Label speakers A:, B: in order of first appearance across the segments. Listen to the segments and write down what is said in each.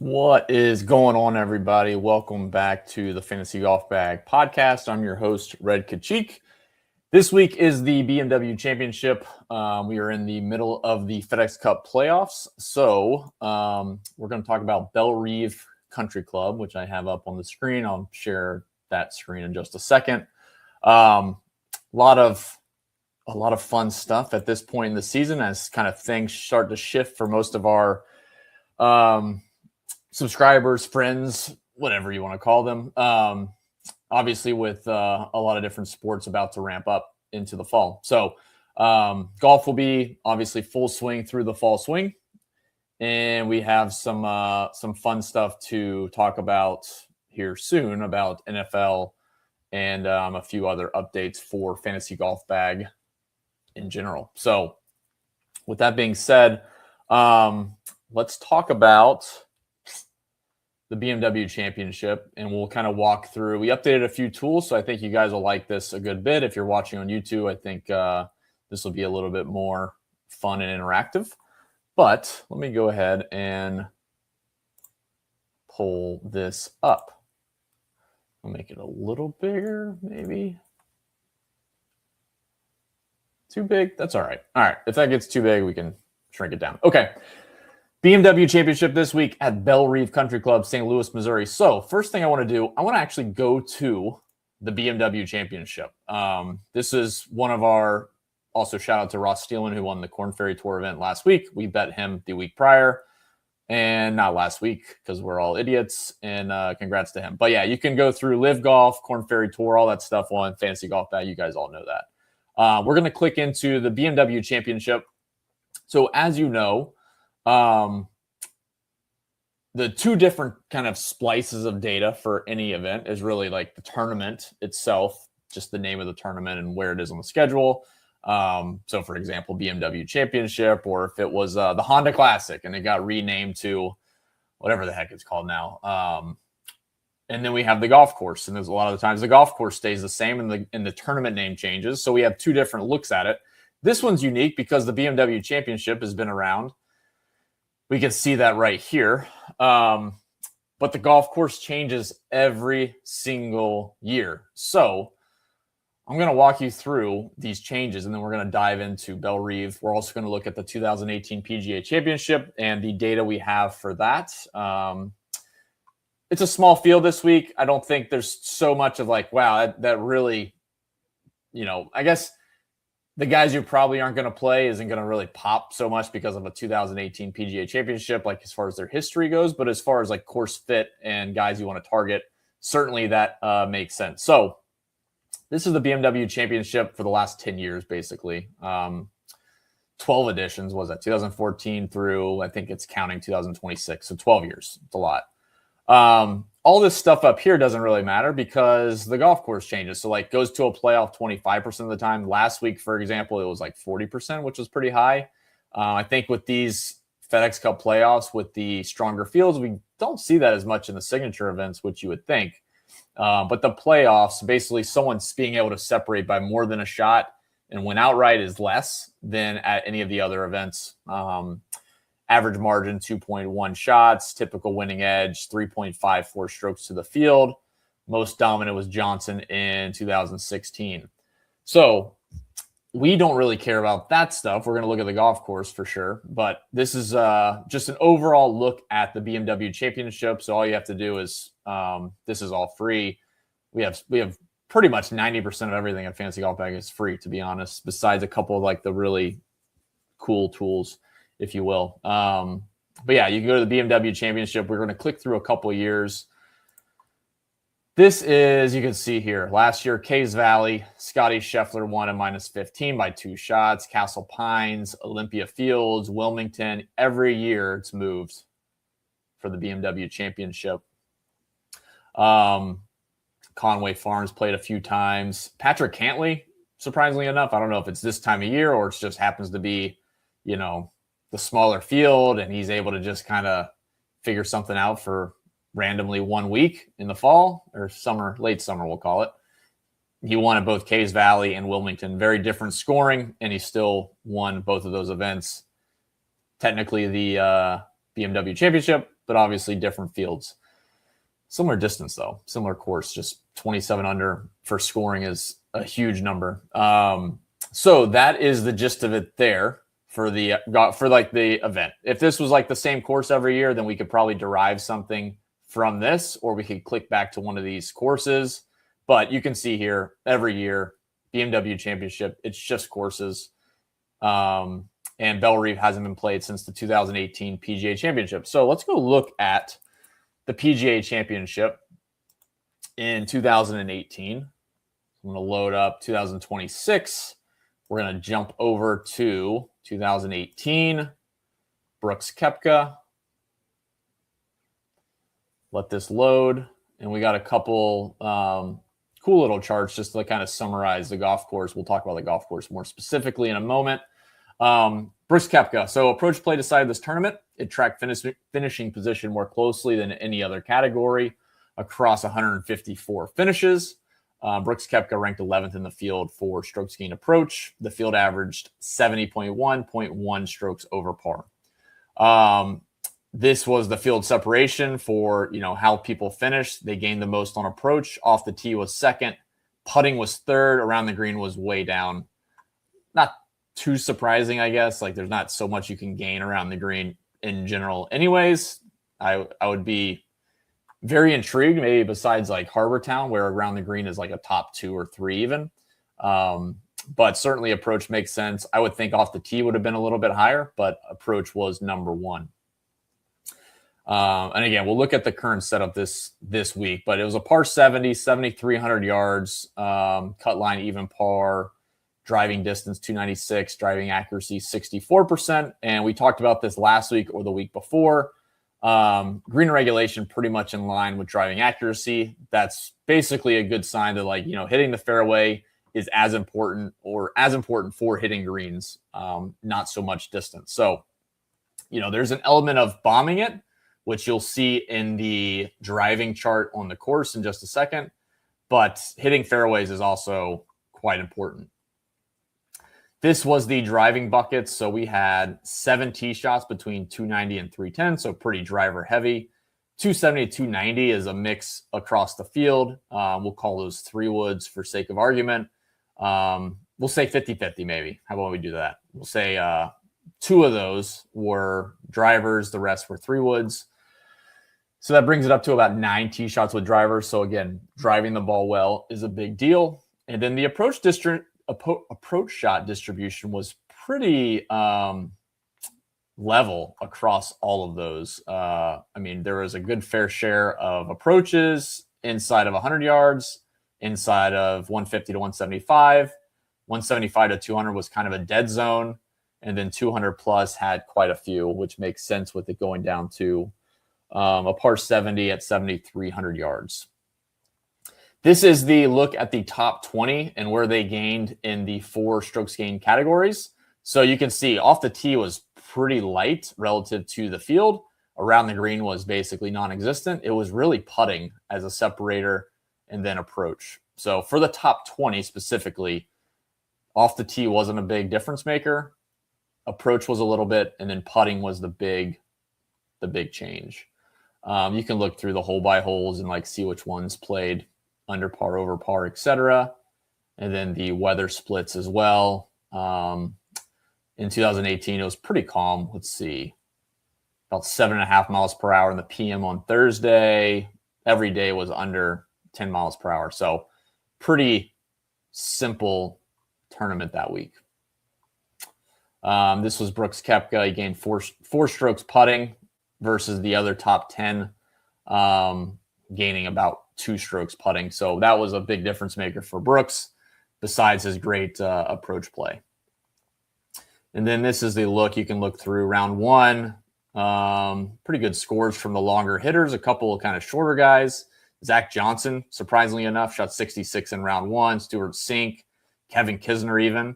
A: What is going on, everybody? Welcome back to the Fantasy Golf Bag podcast. I'm your host, Red Kachik. This week is the BMW Championship. We are in the middle of the FedEx Cup playoffs. So we're going to talk about Bellerive Country Club, which I have up on the screen. I'll share that screen in just a second. A lot of fun stuff at this point in the season as kind of things start to shift for most of our subscribers, friends, whatever you want to call them. Obviously, with a lot of different sports about to ramp up into the fall. So golf will be obviously full swing through the fall swing. And we have some fun stuff to talk about here soon about NFL and a few other updates for Fantasy Golf Bag in general. So with that being said, let's talk about the BMW Championship, and we'll kind of walk through. We updated a few tools, so I think you guys will like this a good bit. If you're watching on YouTube, I think this will be a little bit more fun and interactive. But let me go ahead and pull this up. I'll make it a little bigger, maybe. Too big? That's all right. All right, if that gets too big, we can shrink it down. Okay. BMW Championship this week at Bellerive Country Club, St. Louis, Missouri. So first thing I want to do, I want to actually go to the BMW Championship. This is one of our, also shout out to Ross Steelman, who won the Korn Ferry Tour event last week. We bet him the week prior, and not last week because we're all idiots, and congrats to him. But yeah, you can go through Live Golf, Korn Ferry Tour, all that stuff on Fantasy Golf Bag. You guys all know that. We're going to click into the BMW Championship. So as you know, the two different kind of splices of data for any event is really like the tournament itself, just the name of the tournament and where it is on the schedule. So for example, BMW Championship, or if it was the Honda Classic and it got renamed to whatever the heck it's called now. And then we have the golf course, and there's a lot of the times the golf course stays the same and the tournament name changes. So we have two different looks at it. This one's unique because the BMW Championship has been around. We can see that right here. But the golf course changes every single year. So I'm going to walk you through these changes, and then we're going to dive into Bellerive. We're also going to look at the 2018 PGA Championship and the data we have for that. It's a small field this week. I don't think there's so much of like, wow, that really, I guess the guys who probably aren't going to play isn't going to really pop so much because of a 2018 PGA Championship, like as far as their history goes. But as far as like course fit and guys you want to target, certainly that makes sense. So this is the BMW Championship for the last 10 years, basically. 12 editions, was that 2014 through, I think it's counting 2026. So 12 years. It's a lot. All this stuff up here doesn't really matter because the golf course changes. So like goes to a playoff 25% of the time. Last week, for example, it was like 40%, which was pretty high. I think with these FedEx Cup playoffs, with the stronger fields, we don't see that as much in the signature events, which you would think. But the playoffs, basically someone's being able to separate by more than a shot and win outright is less than at any of the other events. Average margin, 2.1 shots. Typical winning edge, 3.54 strokes to the field. Most dominant was Johnson in 2016. So we don't really care about that stuff. We're going to look at the golf course for sure. But this is just an overall look at the BMW Championship. So all you have to do is, this is all free. We have pretty much 90% of everything at Fantasy Golf Bag is free, to be honest, besides a couple of like the really cool tools, if you will. But yeah, you can go to the BMW Championship. We're going to click through a couple of years. This is, you can see here, last year, Cays Valley, Scotty Scheffler won at -15 by 2 shots. Castle Pines, Olympia Fields, Wilmington. Every year it's moved for the BMW Championship. Conway Farms played a few times. Patrick Cantley, surprisingly enough, I don't know if it's this time of year or it just happens to be, the smaller field, and he's able to just kind of figure something out for randomly 1 week in the fall or summer, late summer, we'll call it. He won at both Cays Valley and Wilmington. Very different scoring, and he still won both of those events. Technically, the BMW Championship, but obviously different fields. Similar distance, though. Similar course, just 27 under for scoring is a huge number. So that is the gist of it there for the event. If this was like the same course every year, then we could probably derive something from this, or we could click back to one of these courses. But you can see here every year, BMW Championship, it's just courses. And Bellerive hasn't been played since the 2018 PGA Championship. So let's go look at the PGA Championship in 2018. I'm going to load up 2026. We're going to jump over to 2018. Brooks Koepka. Let this load. And we got a couple cool little charts just to kind of summarize the golf course. We'll talk about the golf course more specifically in a moment. Brooks Koepka. So approach play decided this tournament. It tracked finishing position more closely than any other category across 154 finishes. Brooks Koepka ranked 11th in the field for strokes gained approach. The field averaged 70.1 strokes over par. This was the field separation for, how people finished. They gained the most on approach. Off the tee was second. Putting was third. Around the green was way down. Not too surprising, I guess. Like, there's not so much you can gain around the green in general. Anyways, I would be very intrigued, maybe besides like Harbor Town, where around the green is like a top 2 or 3 even. But certainly approach makes sense. I would think off the tee would have been a little bit higher, but approach was number 1. And again, we'll look at the current setup this week, but it was a par 70, 7,300 yards, cut line even par, driving distance 296, driving accuracy 64%. And we talked about this last week or the week before. Green regulation pretty much in line with driving accuracy. That's basically a good sign that hitting the fairway is as important for hitting greens, not so much distance. So, there's an element of bombing it, which you'll see in the driving chart on the course in just a second. But hitting fairways is also quite important. This was the driving buckets. So we had 7 tee shots between 290 and 310, so pretty driver heavy. 270 to 290 is a mix across the field. We'll call those 3 woods for sake of argument. We'll say 50-50 maybe. How about we do that? We'll say 2 of those were drivers. The rest were 3 woods. So that brings it up to about 9 tee shots with drivers. So again, driving the ball well is a big deal. And then the approach shot distribution was pretty level across all of those. There was a good fair share of approaches inside of 100 yards, inside of 150 to 175. 175 to 200 was kind of a dead zone. And then 200 plus had quite a few, which makes sense with it going down to a par 70 at 7,300 yards. This is the look at the top 20 and where they gained in the 4 strokes gained categories. So you can see off the tee was pretty light relative to the field. Around the green was basically non-existent. It was really putting as a separator and then approach. So for the top 20 specifically, off the tee wasn't a big difference maker. Approach was a little bit, and then putting was the big change. You can look through the hole by holes and see which ones played under par, over par, etc. And then the weather splits as well. In 2018, it was pretty calm. Let's see, about 7.5 miles per hour in the PM on Thursday. Every day was under 10 miles per hour. So pretty simple tournament that week. This was Brooks Koepka. He gained four strokes putting versus the other top 10, gaining about 2 strokes putting. So that was a big difference maker for Brooks, besides his great approach play. And then this is the look. You can look through round 1. Pretty good scores from the longer hitters, a couple of kind of shorter guys. Zach Johnson, surprisingly enough, shot 66 in round 1. Stuart Sink, Kevin Kisner even.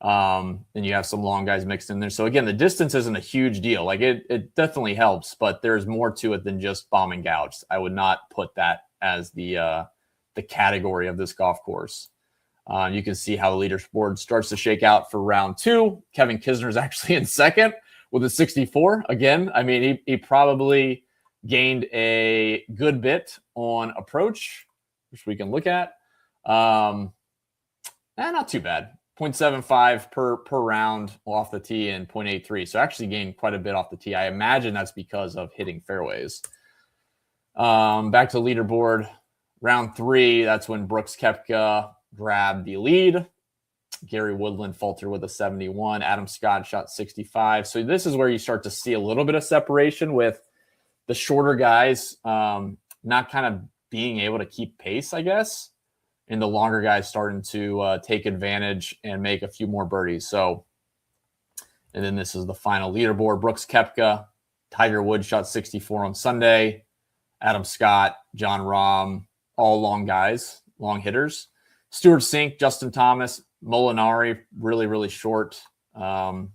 A: Then you have some long guys mixed in there. So again, the distance isn't a huge deal. It definitely helps, but there's more to it than just bomb and gouge. I would not put that as the category of this golf course. You can see how the leaderboard starts to shake out for round 2. Kevin Kisner is actually in second with a 64. Again, I mean, he probably gained a good bit on approach, which we can look at. Not too bad. 0.75 per round off the tee and 0.83. So actually gained quite a bit off the tee. I imagine that's because of hitting fairways. Back to leaderboard. Round 3, that's when Brooks Koepka grabbed the lead. Gary Woodland faltered with a 71. Adam Scott shot 65. So this is where you start to see a little bit of separation with the shorter guys not kind of being able to keep pace, I guess, and the longer guys starting to take advantage and make a few more birdies. So, and then this is the final leaderboard. Brooks Koepka, Tiger Woods shot 64 on Sunday. Adam Scott, John Rahm, all long guys, long hitters. Stuart Sink, Justin Thomas, Molinari, really, really short. Thomas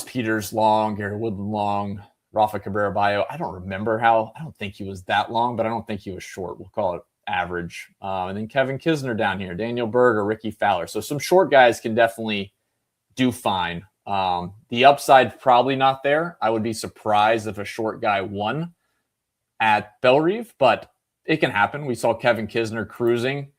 A: Peters, long. Gary Woodland, long. Rafa Cabrera Bayo, I don't think he was that long, but I don't think he was short. We'll call it average. And then Kevin Kisner down here, Daniel Berger, Ricky Fowler. So some short guys can definitely do fine. The upside probably not there. I would be surprised if a short guy won at Bellerive, but it can happen. We saw Kevin Kisner cruising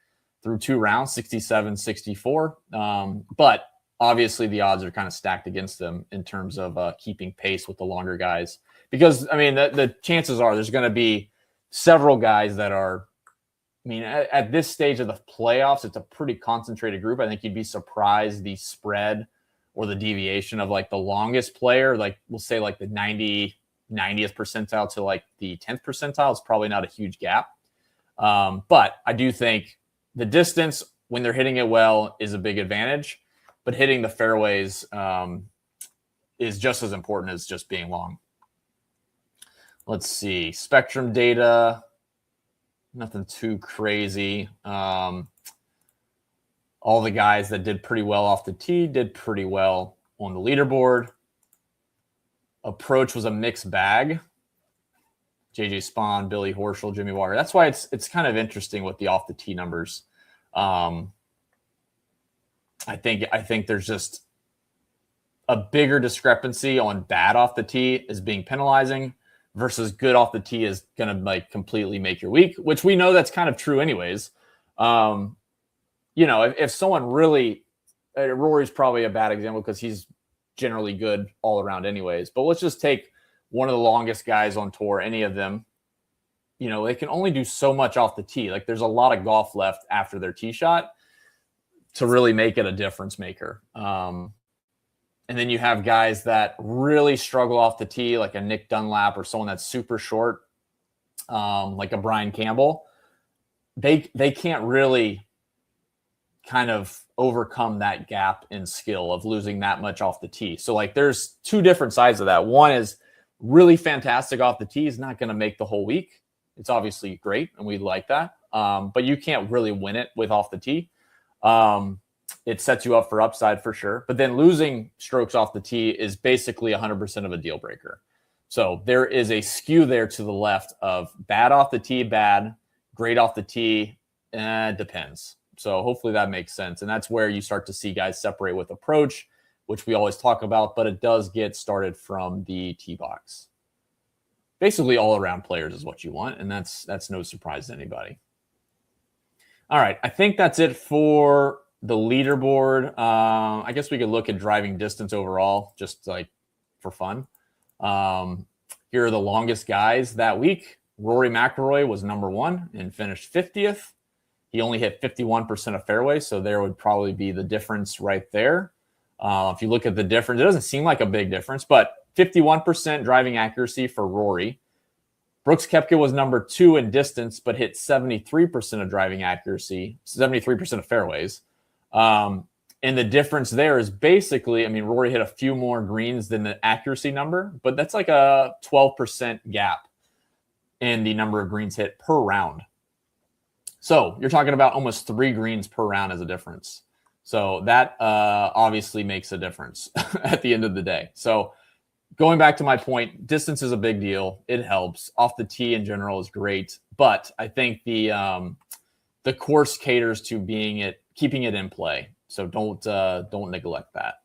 A: through 2 rounds, 67, 64. But obviously the odds are kind of stacked against them in terms of keeping pace with the longer guys. Because, I mean, the chances are there's going to be several guys that are, I mean, at this stage of the playoffs, it's a pretty concentrated group. I think you'd be surprised the spread or the deviation of like the longest player, like we'll say like the 90th percentile to like the 10th percentile is probably not a huge gap. But I do think the distance when they're hitting it well is a big advantage, but hitting the fairways is just as important as just being long. Let's see. Spectrum data. Nothing too crazy. All the guys that did pretty well off the tee did pretty well on the leaderboard. Approach was a mixed bag. JJ Spawn, Billy Horschel, Jimmy Walker. That's why it's kind of interesting with the off the tee numbers. I think there's just a bigger discrepancy on bad off the tee is being penalizing versus good off the tee is going to like completely make your week, which we know that's kind of true anyways. If someone really, Rory's probably a bad example because he's generally good all around anyways, but let's just take one of the longest guys on tour, any of them, they can only do so much off the tee. Like there's a lot of golf left after their tee shot to really make it a difference maker. And then you have guys that really struggle off the tee, like a Nick Dunlap or someone that's super short, like a Brian Campbell. They can't really kind of overcome that gap in skill of losing that much off the tee. So like there's 2 different sides of that. One is really fantastic off the tee is not going to make the whole week. It's obviously great, and we like that. But you can't really win it with off the tee. It sets you up for upside for sure. But then losing strokes off the tee is basically 100% of a deal breaker. So there is a skew there to the left of bad off the tee, bad, great off the tee, depends. So hopefully that makes sense. And that's where you start to see guys separate with approach, which we always talk about, but it does get started from the tee box. Basically all around players is what you want. And that's no surprise to anybody. All right. I think that's it for the leaderboard. I guess we could look at driving distance overall, just like for fun. Here are the longest guys that week. Rory McIlroy was number 1 and finished 50th. He only hit 51% of fairways, so there would probably be the difference right there. If you look at the difference, it doesn't seem like a big difference, but 51% driving accuracy for Rory. Brooks Koepka was number 2 in distance, but hit 73% of driving accuracy, 73% of fairways. And the difference there is basically, I mean, Rory hit a few more greens than the accuracy number, but that's like a 12% gap in the number of greens hit per round. So you're talking about almost 3 greens per round as a difference. So that obviously makes a difference at the end of the day. So going back to my point, distance is a big deal. It helps. Off the tee in general is great, but I think the course caters to keeping it in play. So don't neglect that.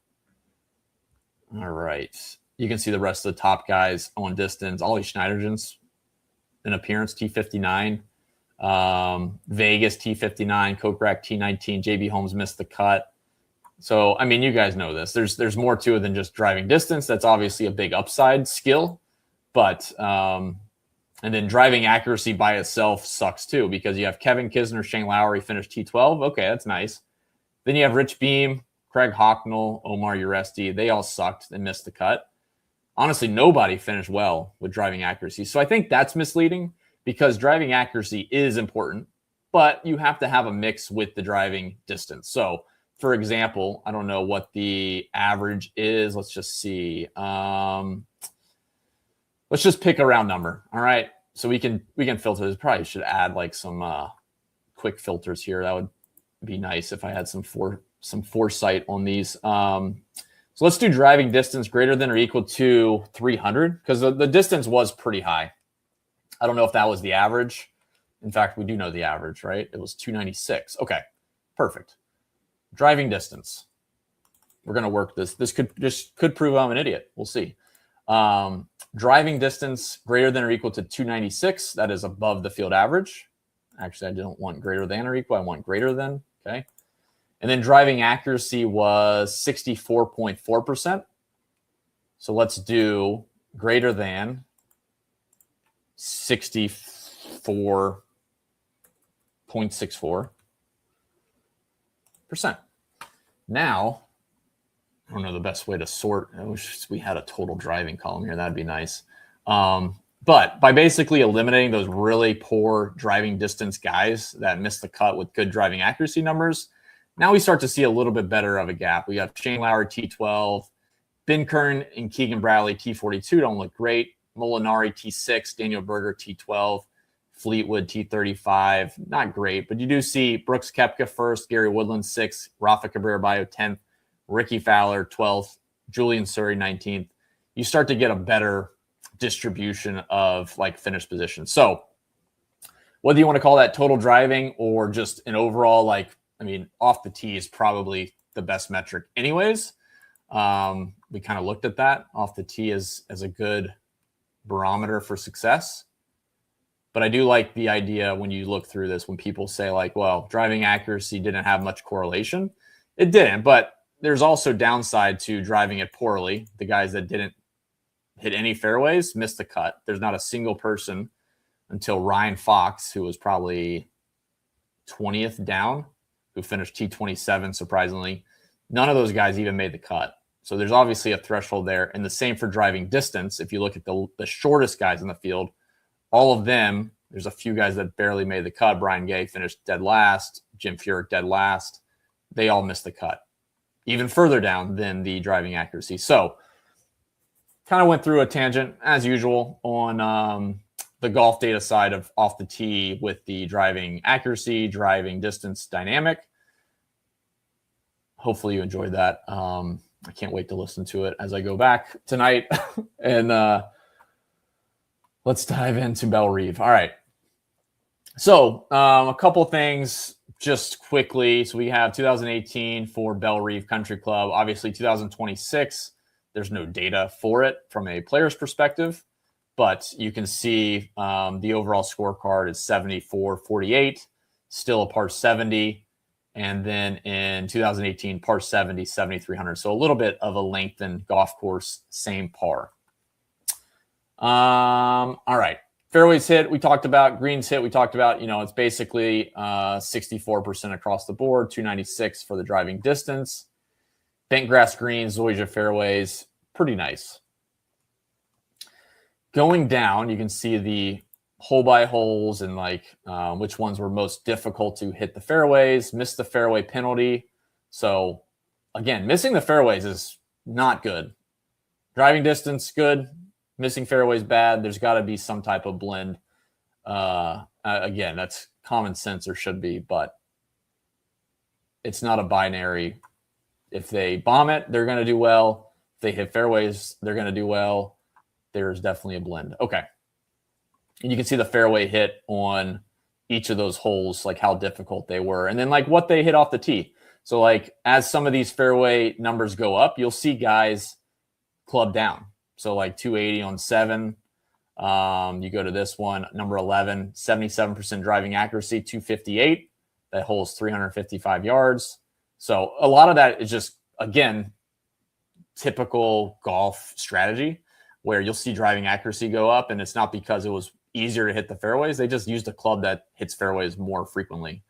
A: All right. You can see the rest of the top guys on distance. Ollie Schneiderjan's an appearance, T59. Vegas, T59. Kokrak, T19. JB Holmes missed the cut. So, I mean, you guys know this. There's more to it than just driving distance. That's obviously a big upside skill. But, and then driving accuracy by itself sucks too, because you have Kevin Kisner, Shane Lowry finished T12. Okay, that's nice. Then you have Rich Beam, Craig Hocknell, Omar Uresti. They all sucked and missed the cut. Honestly, nobody finished well with driving accuracy. So I think that's misleading, because driving accuracy is important, but you have to have a mix with the driving distance. So, for example, I don't know what the average is. Let's just see. Let's just pick a round number. All right. So we can filter this. Probably should add like some quick filters here. That would be nice if I had some foresight on these. So let's do driving distance greater than or equal to 300, because the distance was pretty high. I don't know if that was the average. In fact, we do know the average, right? It was 296. Okay, perfect. Driving distance. We're going to work this. This could prove I'm an idiot. We'll see. Driving distance greater than or equal to 296. That is above the field average. Actually, I don't want greater than or equal. I want greater than. Okay. And then driving accuracy was 64.4%. So let's do greater than 64.64%. Now, I don't know the best way to sort. I wish we had a total driving column here. That'd be nice. But by basically eliminating those really poor driving distance guys that missed the cut with good driving accuracy numbers, now we start to see a little bit better of a gap. We have Shane Lowry, T12. Ben Kern and Keegan Bradley, T42, don't look great. Molinari, T6. Daniel Berger, T12. Fleetwood, T35. Not great, but you do see Brooks Koepka first, Gary Woodland 6th, Rafa Cabrera-Bello 10th, Ricky Fowler 12th, Julian Surrey 19th. You start to get a better distribution of like finish position. So whether you want to call that total driving or just an overall, like, I mean, off the tee is probably the best metric anyways. We kind of looked at that. Off the tee as a good barometer for success. But I do like the idea when you look through this, when people say like, well, driving accuracy didn't have much correlation. It didn't, but there's also downside to driving it poorly. The guys that didn't hit any fairways missed the cut. There's not a single person until Ryan Fox, who was probably 20th down, who finished T27, surprisingly. None of those guys even made the cut. So there's obviously a threshold there. And the same for driving distance. If you look at the shortest guys in the field, all of them, there's a few guys that barely made the cut. Brian Gay finished dead last. Jim Furyk dead last. They all missed the cut, even further down than the driving accuracy. So kind of went through a tangent, as usual, on the golf data side of off the tee with the driving accuracy, driving distance dynamic. Hopefully you enjoyed that. I can't wait to listen to it as I go back tonight. And let's dive into Bellerive. All right. So a couple things just quickly. So we have 2018 for Bellerive Country Club. Obviously 2026, there's no data for it from a player's perspective, but you can see the overall scorecard is 74-48, still a par 70. And then in 2018, par 70, 7,300. So a little bit of a lengthened golf course, same par. All right. Fairways hit, we talked about. Greens hit, we talked about. It's basically 64% across the board, 296 for the driving distance. Bent grass greens, Zoysia fairways, pretty nice. Going down, you can see the hole by holes and like which ones were most difficult to hit the fairways, missed the fairway penalty. So again, missing the fairways is not good. Driving distance, good. Missing fairways, bad. There's got to be some type of blend. Again, that's common sense, or should be, but it's not a binary. If they bomb it, they're going to do well. If they hit fairways, they're going to do well. There's definitely a blend. Okay. And you can see the fairway hit on each of those holes, like how difficult they were, and then like what they hit off the tee. So like as some of these fairway numbers go up, you'll see guys club down. So like 280 on 7. You go to this one, number 11, 77% driving accuracy, 258. That hole's 355 yards. So a lot of that is just, again, typical golf strategy where you'll see driving accuracy go up, and it's not because it was easier to hit the fairways. They just used a club that hits fairways more frequently.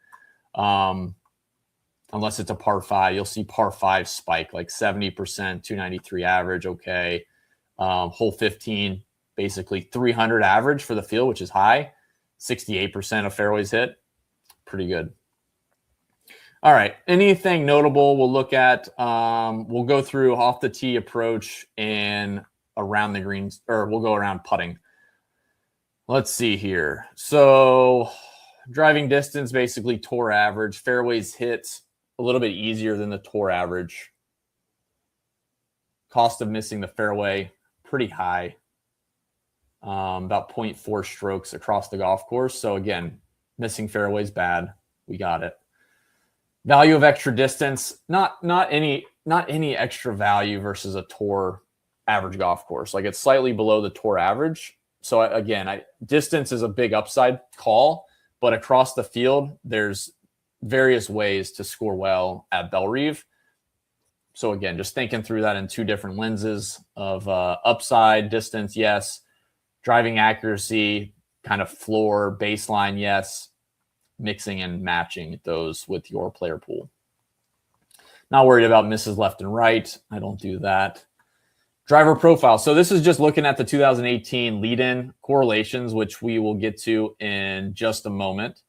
A: Unless it's a par 5, you'll see par 5 spike like 70%, 293 average. Okay. Hole 15, basically 300 average for the field, which is high. 68% of fairways hit. Pretty good. All right. Anything notable we'll look at? We'll go through off the tee approach and around the greens, or we'll go around putting. Let's see here. So driving distance, basically tour average. Fairways hit a little bit easier than the tour average. Cost of missing the fairway, pretty high. About 0.4 strokes across the golf course. So again, missing fairways bad. We got it. Value of extra distance, not any extra value versus a tour average golf course. Like it's slightly below the tour average. So again, distance is a big upside call, but across the field, there's various ways to score well at Bellerive. So again, just thinking through that in two different lenses of upside, distance, yes. Driving accuracy, kind of floor, baseline, yes. Mixing and matching those with your player pool. Not worried about misses left and right. I don't do that. Driver profile. So this is just looking at the 2018 lead-in correlations, which we will get to in just a moment.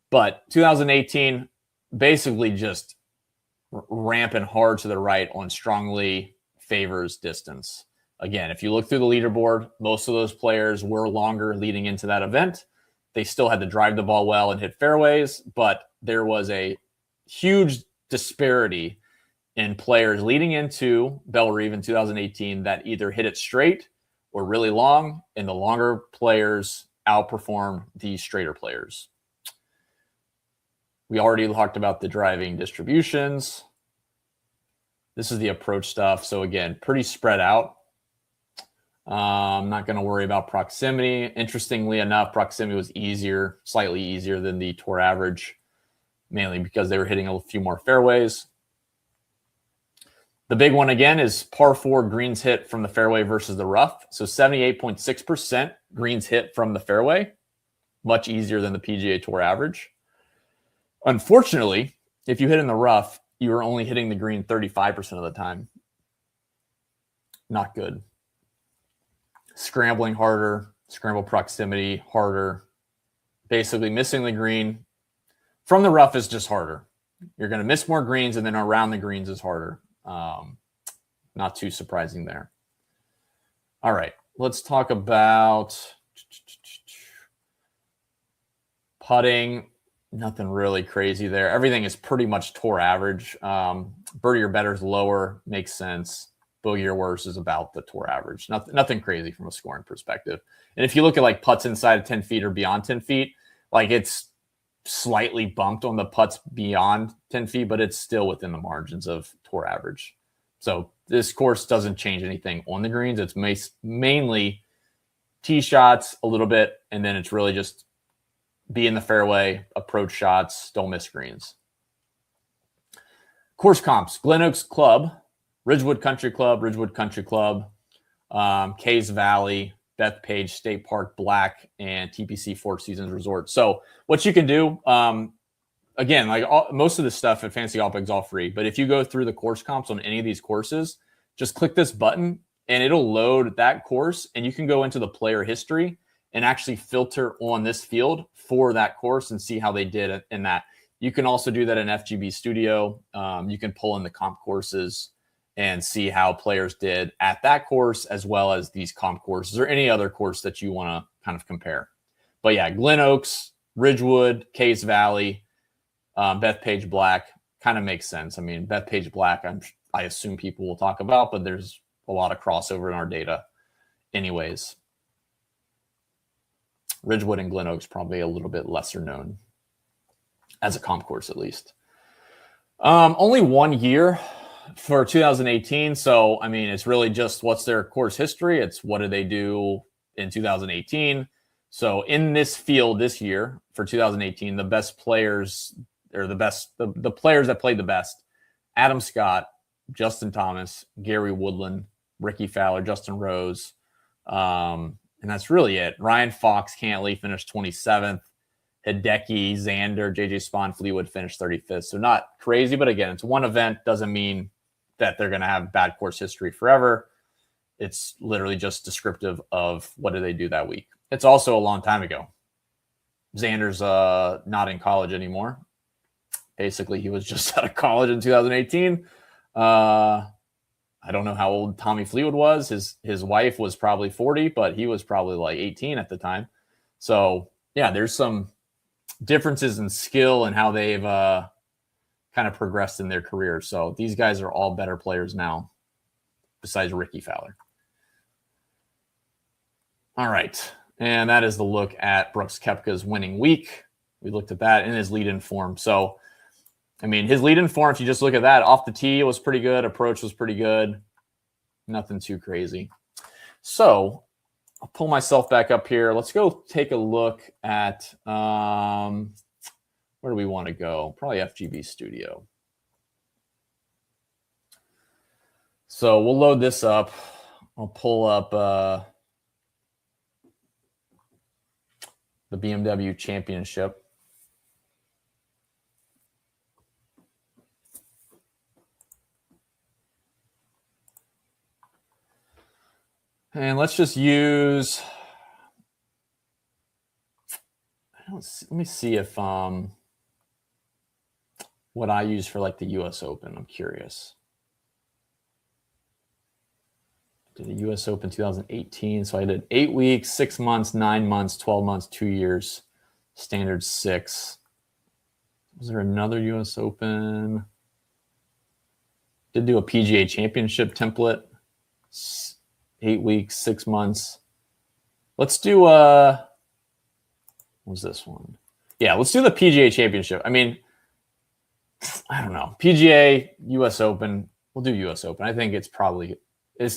A: But 2018, basically just ramping hard to the right on strongly favors distance. Again, if you look through the leaderboard, most of those players were longer leading into that event. They still had to drive the ball well and hit fairways, but there was a huge disparity in players leading into Bellerive in 2018 that either hit it straight or really long, and the longer players outperformed the straighter players. We already talked about the driving distributions. This is the approach stuff. So again, pretty spread out. I'm not going to worry about proximity. Interestingly enough, proximity was easier, slightly easier than the tour average, mainly because they were hitting a few more fairways. The big one, again, is par 4 greens hit from the fairway versus the rough. So 78.6% greens hit from the fairway, much easier than the PGA Tour average. Unfortunately, if you hit in the rough, you are only hitting the green 35% of the time. Not good. Scrambling harder, scramble proximity harder. Basically, missing the green from the rough is just harder. You're going to miss more greens, and then around the greens is harder. Not too surprising there. All right, let's talk about putting. Nothing really crazy there. Everything is pretty much tour average. Birdie or better is lower, makes sense. Bogey or worse is about the tour average. Nothing crazy from a scoring perspective. And if you look at like putts inside of 10 feet or beyond 10 feet, like it's slightly bumped on the putts beyond 10 feet, but it's still within the margins of tour average. So this course doesn't change anything on the greens. It's mainly tee shots a little bit, and then it's really just be in the fairway, approach shots, don't miss greens. Course comps: Glen Oaks Club, Ridgewood Country Club, Cays Valley, Bethpage State Park Black, and TPC Four Seasons Resort. So what you can do, again, like most of the stuff at Fantasy Golf Bag is all free, but if you go through the course comps on any of these courses, just click this button and it'll load that course, and you can go into the player history and actually filter on this field for that course and see how they did in that. You can also do that in FGB Studio. You can pull in the comp courses and see how players did at that course, as well as these comp courses or any other course that you want to kind of compare. But yeah, Glen Oaks, Ridgewood, Cays Valley, Bethpage Black kind of makes sense. I mean, Bethpage Black, I assume people will talk about, but there's a lot of crossover in our data anyways. Ridgewood and Glen Oaks probably a little bit lesser known as a comp course, at least. Only 1 year for 2018. So, I mean, it's really just what's their course history. It's what did they do in 2018. So in this field this year for 2018, the best players or the players that played the best, Adam Scott, Justin Thomas, Gary Woodland, Ricky Fowler, Justin Rose. And that's really it. Ryan Fox, Cantley finished 27th. Hideki, Xander, JJ Spawn, Fleetwood finished 35th. So not crazy, but again, it's one event. Doesn't mean that they're going to have bad course history forever. It's literally just descriptive of what did they do that week. It's also a long time ago. Xander's not in college anymore. Basically, he was just out of college in 2018. I don't know how old Tommy Fleetwood was. His wife was probably 40, but he was probably like 18 at the time. So, yeah, there's some differences in skill and how they've kind of progressed in their career. So these guys are all better players now, besides Ricky Fowler. All right. And that is the look at Brooks Koepka's winning week. We looked at that in his lead-in form. So, I mean, his lead-in form, if you just look at that, off the tee, it was pretty good. Approach was pretty good. Nothing too crazy. So, I'll pull myself back up here. Let's go take a look at where do we want to go? Probably FGB Studio. So we'll load this up. I'll pull up the BMW Championship. And let's just use, let me see if what I use for like the US Open. I'm curious. Did the US Open 2018. So I did 8 weeks, 6 months, 9 months, 12 months, 2 years, standard 6. Was there another US Open? Did do a PGA Championship template. 8 weeks, 6 months. Let's do what was this one? Yeah, let's do the PGA Championship. I mean, I don't know. PGA, US Open. We'll do US Open. I think it's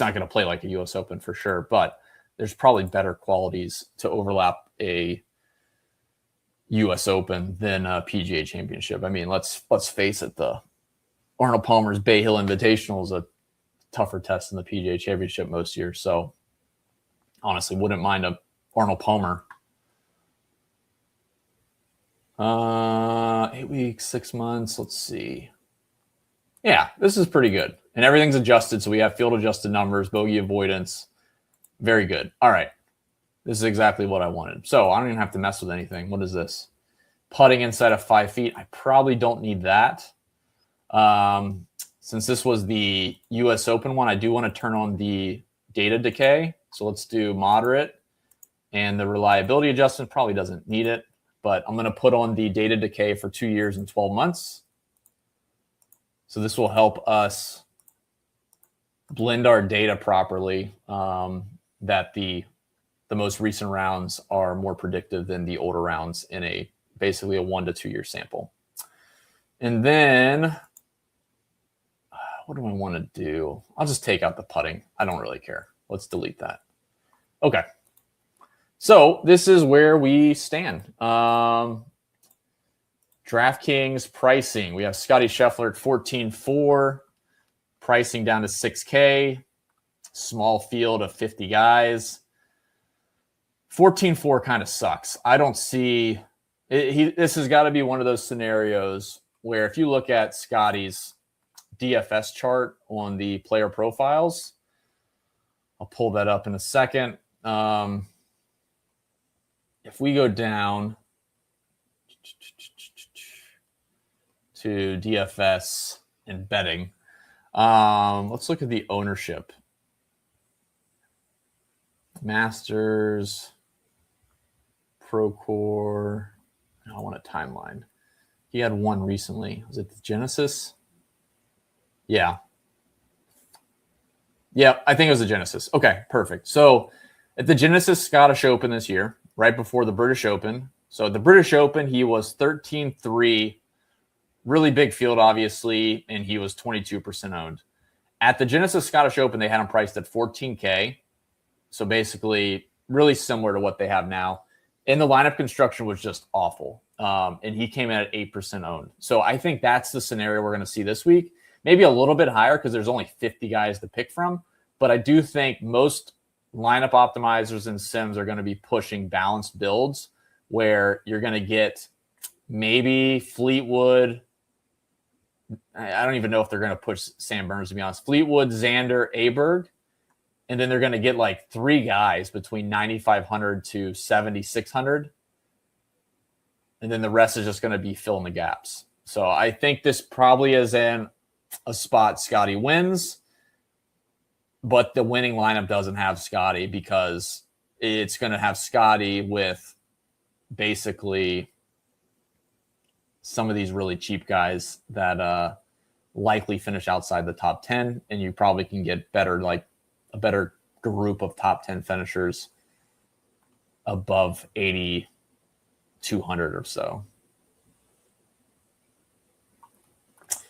A: not going to play like a US Open for sure, but there's probably better qualities to overlap a US Open than a PGA Championship. I mean, let's face it, the Arnold Palmer's Bay Hill Invitational is a tougher test than the PGA Championship most years. So honestly, wouldn't mind a Arnold Palmer. 8 weeks, 6 months. Let's see. Yeah, this is pretty good. And everything's adjusted. So we have field adjusted numbers, bogey avoidance. Very good. All right. This is exactly what I wanted. So I don't even have to mess with anything. What is this? Putting inside of 5 feet. I probably don't need that. Since this was the US Open one, I do want to turn on the data decay. So let's do moderate. And the reliability adjustment probably doesn't need it. But I'm going to put on the data decay for 2 years and 12 months. So this will help us blend our data properly, that the most recent rounds are more predictive than the older rounds in basically a 1 to 2 year sample. And then what do I want to do? I'll just take out the putting. I don't really care. Let's delete that. Okay. So this is where we stand. DraftKings pricing. We have Scotty Scheffler at 14.4. Pricing down to 6K. Small field of 50 guys. 14.4 kind of sucks. I don't see it. This has got to be one of those scenarios where if you look at Scotty's DFS chart on the player profiles, I'll pull that up in a second. If we go down to DFS and betting, let's look at the ownership. Masters, Procore. I want a timeline. He had one recently. Was it the Genesis? Yeah. Yeah, I think it was the Genesis. Okay, perfect. So at the Genesis Scottish Open this year, right before the British Open. So at the British Open, he was 13-3 really big field, obviously, and he was 22% owned. At the Genesis Scottish Open, they had him priced at $14K. So basically, really similar to what they have now. And the lineup construction was just awful. And he came in at 8% owned. So I think that's the scenario we're going to see this week. Maybe a little bit higher because there's only 50 guys to pick from. But I do think most lineup optimizers and sims are going to be pushing balanced builds where you're going to get maybe Fleetwood. I don't even know if they're going to push Sam Burns, to be honest. Fleetwood, Xander, Aberg. And then they're going to get like 3 guys between 9,500 to 7,600. And then the rest is just going to be filling the gaps. So I think this probably is in a spot Scotty wins. But the winning lineup doesn't have Scotty because it's going to have Scotty with basically some of these really cheap guys that likely finish outside the top 10. And you probably can get better, like a better group of top 10 finishers above 8,200 or so.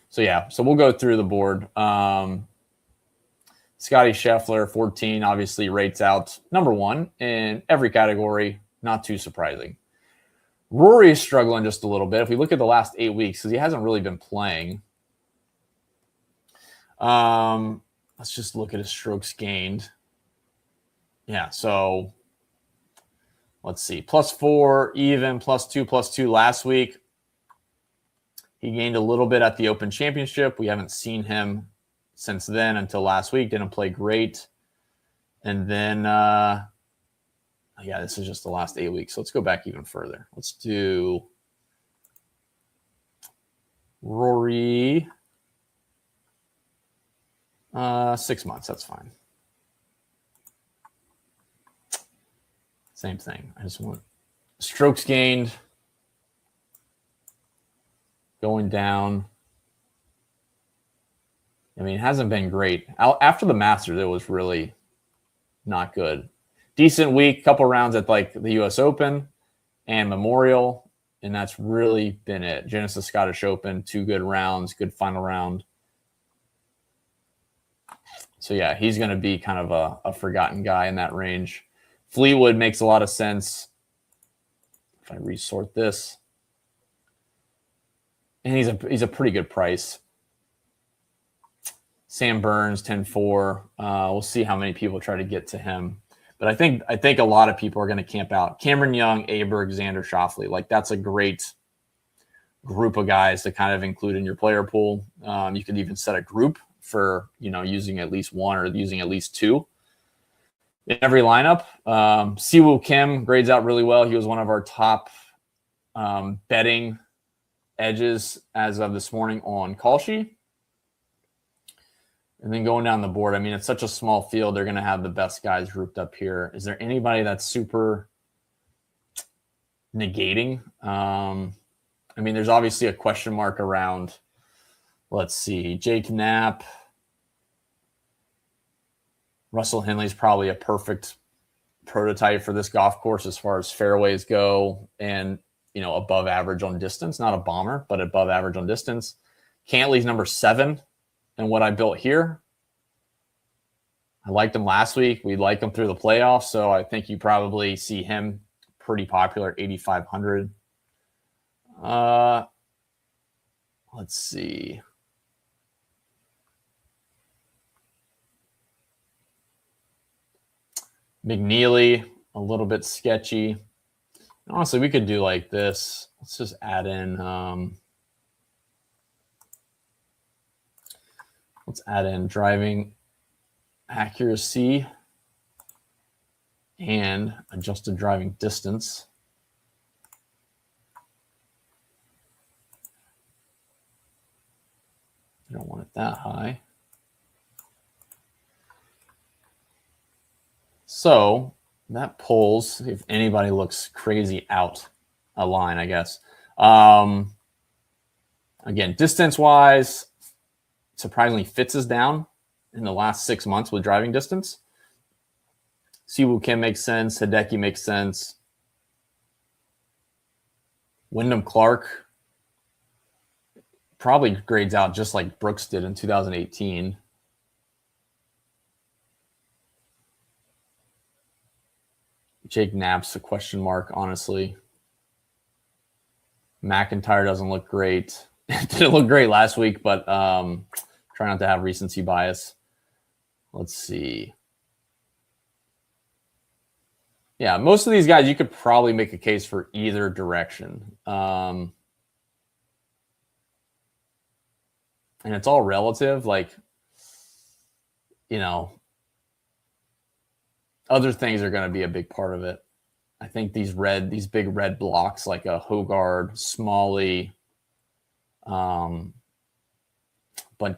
A: So yeah, so we'll go through the board. Scotty Scheffler, 14, obviously rates out number 1 in every category. Not too surprising. Rory is struggling just a little bit. If we look at the last 8 weeks, because he hasn't really been playing. Let's just look at his strokes gained. Yeah, so let's see. +4, even, +2 last week. He gained a little bit at the Open Championship. We haven't seen him since then until last week. Didn't play great. And then, yeah, this is just the last 8 weeks. So let's go back even further. Let's do Rory. 6 months, that's fine. Same thing. I just want strokes gained going down. I mean, it hasn't been great. After the Masters, it was really not good. Decent week, couple rounds at like the U.S. Open and Memorial, and that's really been it. Genesis Scottish Open, 2 good rounds, good final round. So, yeah, he's going to be kind of a forgotten guy in that range. Fleetwood makes a lot of sense. If I resort this. And he's a pretty good price. Sam Burns, 10-4. We'll see how many people try to get to him. But I think a lot of people are going to camp out. Cameron Young, Aberg, Xander Schauffele. Like, that's a great group of guys to kind of include in your player pool. You could even set a group for, using at least one or using at least 2 in every lineup. Siwoo Kim grades out really well. He was one of our top betting edges as of this morning on Kalshi. And then going down the board, I mean, it's such a small field. They're going to have the best guys grouped up here. Is there anybody that's super negating? I mean, there's obviously a question mark around, let's see, Jake Knapp. Russell Henley's probably a perfect prototype for this golf course as far as fairways go and, above average on distance. Not a bomber, but above average on distance. Cantley's number 7 in what I built here. I liked him last week. We like him through the playoffs, so I think you probably see him pretty popular, 8,500. Let's see. McNeely, a little bit sketchy. Honestly, we could do like this. Let's just add in driving accuracy and adjusted driving distance. You don't want it that high. So that pulls, if anybody looks crazy out a line, I guess. Again, distance-wise, surprisingly, Fitz is down in the last 6 months with driving distance. Siwoo Kim makes sense. Hideki makes sense. Wyndham Clark probably grades out just like Brooks did in 2018. Jake Knapp's a question mark, honestly. McIntyre doesn't look great. Didn't look great last week, but try not to have recency bias. Let's see. Yeah, most of these guys, you could probably make a case for either direction. And it's all relative. Like, you know, other things are going to be a big part of it. I think these big red blocks like a Hogard, Smalley, Bud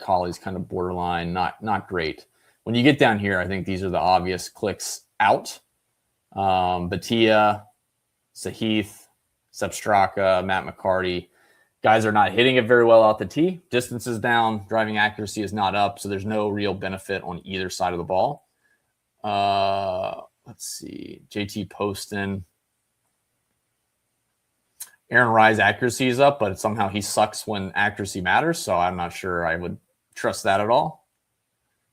A: Colley's kind of borderline, not great. When you get down here, I think these are the obvious clicks out. Batia, Sahith, Sepstraka, Matt McCarty. Guys are not hitting it very well out the tee. Distance is down. Driving accuracy is not up. So there's no real benefit on either side of the ball. Let's see. JT Poston. Aaron Rye's accuracy is up, but somehow he sucks when accuracy matters. So I'm not sure I would trust that at all.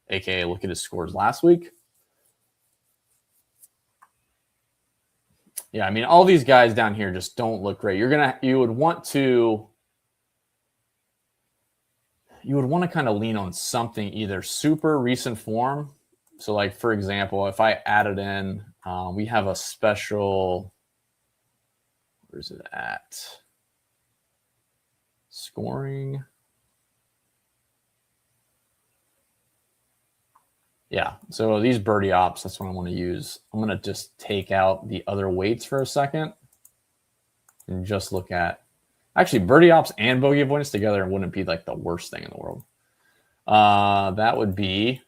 A: AKA look at his scores last week. Yeah, I mean, all these guys down here just don't look great. You would want to kind of lean on something, either super recent form. So like, for example, if I added in, we have a special, where's it at? Scoring. Yeah, so these birdie ops, that's what I want to use. I'm going to just take out the other weights for a second and just look at, actually, birdie ops and bogey avoidance together wouldn't be like the worst thing in the world. That would be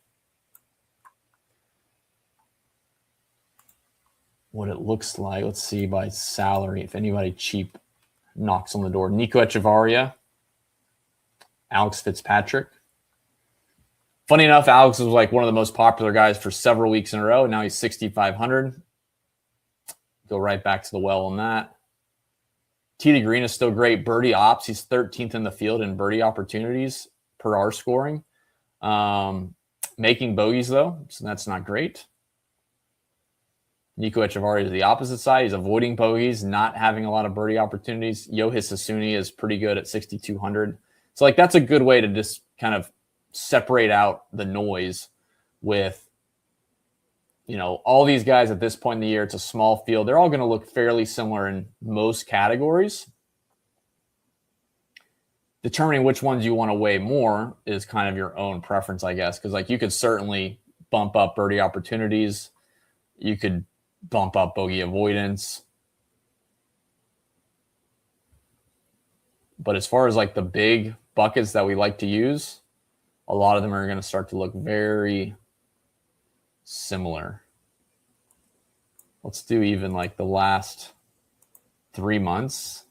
A: what it looks like. Let's see by salary, if anybody cheap knocks on the door. Nico Echevarria, Alex Fitzpatrick. Funny enough, Alex was like one of the most popular guys for several weeks in a row. Now he's 6,500. Go right back to the well on that. T.D. Green is still great. Birdie ops, he's 13th in the field in birdie opportunities per R scoring. Making bogeys, though, so that's not great. Nico Echevarria is the opposite side. He's avoiding bogeys, not having a lot of birdie opportunities. Yohei Sassoon is pretty good at 6,200. So, like, that's a good way to just kind of separate out the noise with, you know, all these guys at this point in the year. It's a small field. They're all going to look fairly similar in most categories. Determining which ones you want to weigh more is kind of your own preference, I guess, because like you could certainly bump up birdie opportunities. You could bump up bogey avoidance. But as far as like the big buckets that we like to use, a lot of them are going to start to look very similar. Let's do even like the last 3 months,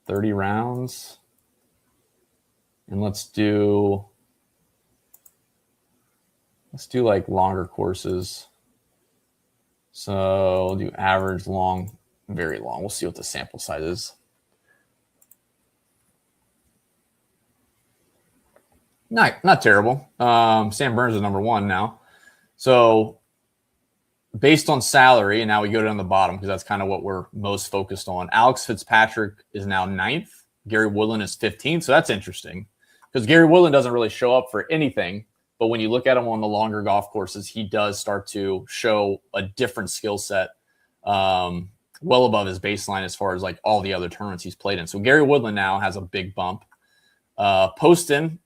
A: 30 rounds. And let's do like longer courses. So we'll do average, long, very long. We'll see what the sample size is. Not terrible. Sam Burns is number one now. So based on salary, and now we go down the bottom because that's kind of what we're most focused on. Alex Fitzpatrick is now 9th. Gary Woodland is 15th. So that's interesting because Gary Woodland doesn't really show up for anything. But when you look at him on the longer golf courses, he does start to show a different skill set, well above his baseline as far as like all the other tournaments he's played in. So Gary Woodland now has a big bump. Poston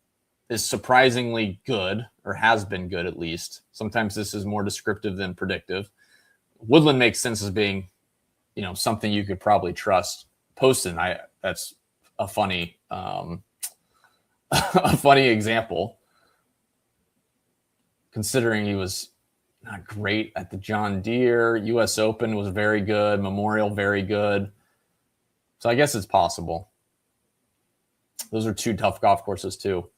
A: is surprisingly good, or has been good at least. Sometimes this is more descriptive than predictive. Woodland makes sense as being, you know, something you could probably trust. Poston, that's a funny, a funny example, considering he was not great at the John Deere. U.S. Open was very good. Memorial, very good. So I guess it's possible. Those are two tough golf courses too.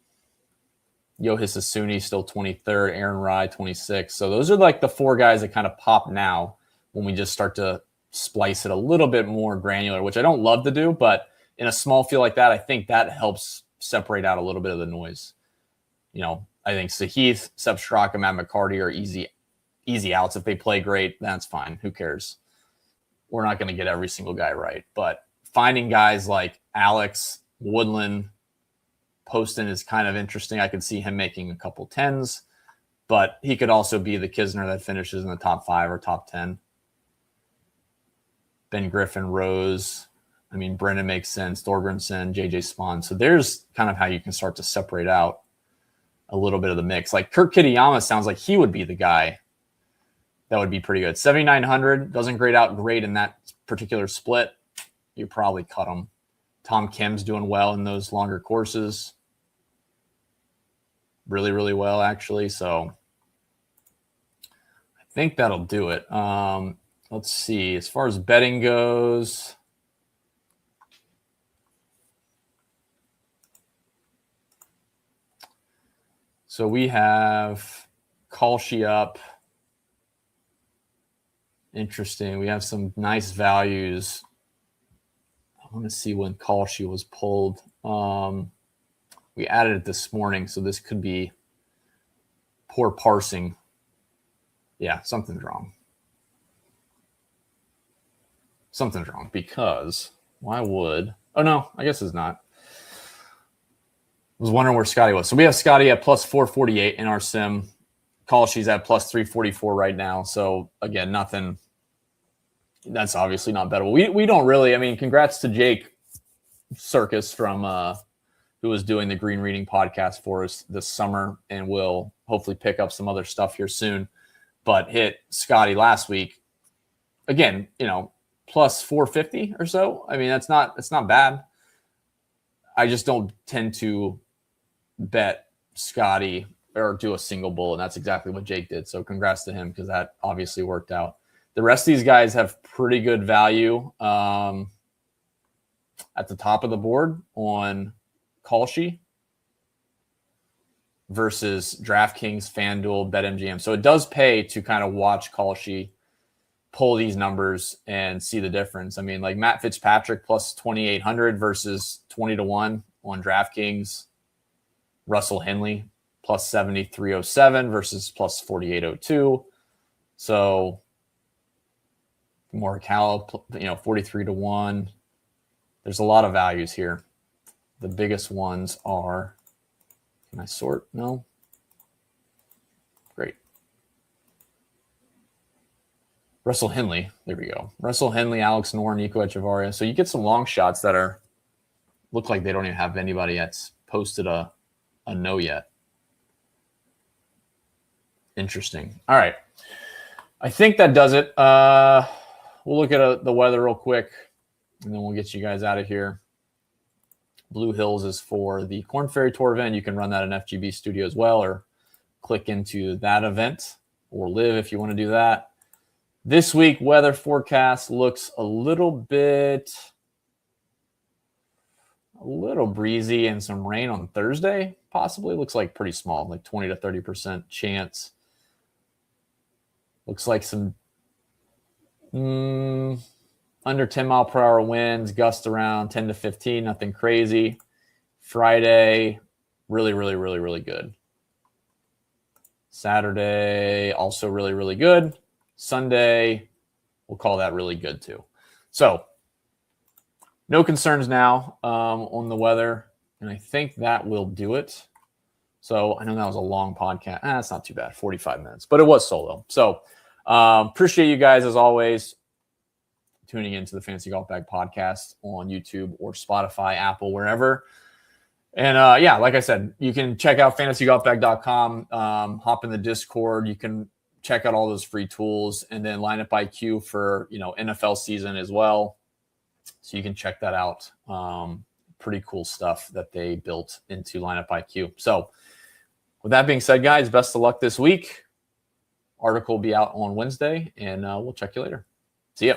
A: Yohei Sassoon still 23rd, Aaron Rye 26th. So those are like the four guys that kind of pop now when we just start to splice it a little bit more granular, which I don't love to do, but in a small field like that, I think that helps separate out a little bit of the noise. I think Sahith, Sepp Straka, Matt McCarty are easy outs. If they play great, that's fine. Who cares? We're not going to get every single guy right. But finding guys like Alex, Woodland, Poston is kind of interesting. I could see him making a couple 10s, but he could also be the Kisner that finishes in the top 5 or top 10. Ben Griffin, Rose. I mean, Brendan makes sense. Thorgrensen, JJ Spahn. So there's kind of how you can start to separate out a little bit of the mix. Like Kurt Kitayama sounds like he would be the guy that would be pretty good. 7,900 doesn't grade out great in that particular split. You probably cut him. Tom Kim's doing well in those longer courses. Really, really well, actually. So I think that'll do it. Let's see. As far as betting goes, so we have Kalshi up. Interesting. We have some nice values. I want to see when Kalshi was pulled. We added it this morning, so this could be poor parsing. Yeah, something's wrong. Something's wrong because why would... Oh, no, I guess it's not. I was wondering where Scotty was. So we have Scotty at plus 448 in our sim. Kalshi's at plus 344 right now. So, again, nothing. That's obviously not bettable. We don't really. I mean, congrats to Jake Circus from who was doing the Green Reading podcast for us this summer, and will hopefully pick up some other stuff here soon. But hit Scotty last week. Again, plus 450 or so. I mean, it's not bad. I just don't tend to bet Scotty or do a single bull, and that's exactly what Jake did. So congrats to him because that obviously worked out. The rest of these guys have pretty good value at the top of the board on Kalshi versus DraftKings, FanDuel, BetMGM. So it does pay to kind of watch Kalshi pull these numbers and see the difference. I mean, like Matt Fitzpatrick plus 2,800 versus 20-1 on DraftKings. Russell Henley plus 7,307 versus plus 4,802. So Morikawa, 43-1. There's a lot of values here. The biggest ones are, can I sort? No. Great. Russell Henley. There we go. Russell Henley, Alex Noren, Nico Echevarria. So you get some long shots that look like they don't even have anybody that's posted a no yet. Interesting. All right. I think that does it. We'll look at the weather real quick, and then we'll get you guys out of here. Blue Hills is for the Corn Ferry Tour event. You can run that in FGB Studio as well, or click into that event, or live if you want to do that. This week, weather forecast looks a little breezy and some rain on Thursday, possibly. Looks like pretty small, like 20 to 30% chance. Looks like some under 10 mile per hour winds, gusts around 10 to 15, nothing crazy. Friday, really, really, really, really good. Saturday, also really, really good. Sunday, we'll call that really good too. So, no concerns now on the weather, and I think that will do it. So, I know that was a long podcast. It's not too bad, 45 minutes, but it was solo. So, appreciate you guys, as always, tuning into the Fantasy Golf Bag podcast on YouTube or Spotify, Apple, wherever. And like I said, you can check out fantasygolfbag.com, hop in the Discord. You can check out all those free tools, and then Lineup IQ for NFL season as well. So you can check that out. Pretty cool stuff that they built into Lineup IQ. So with that being said, guys, best of luck this week. Article will be out on Wednesday, and we'll check you later. See ya.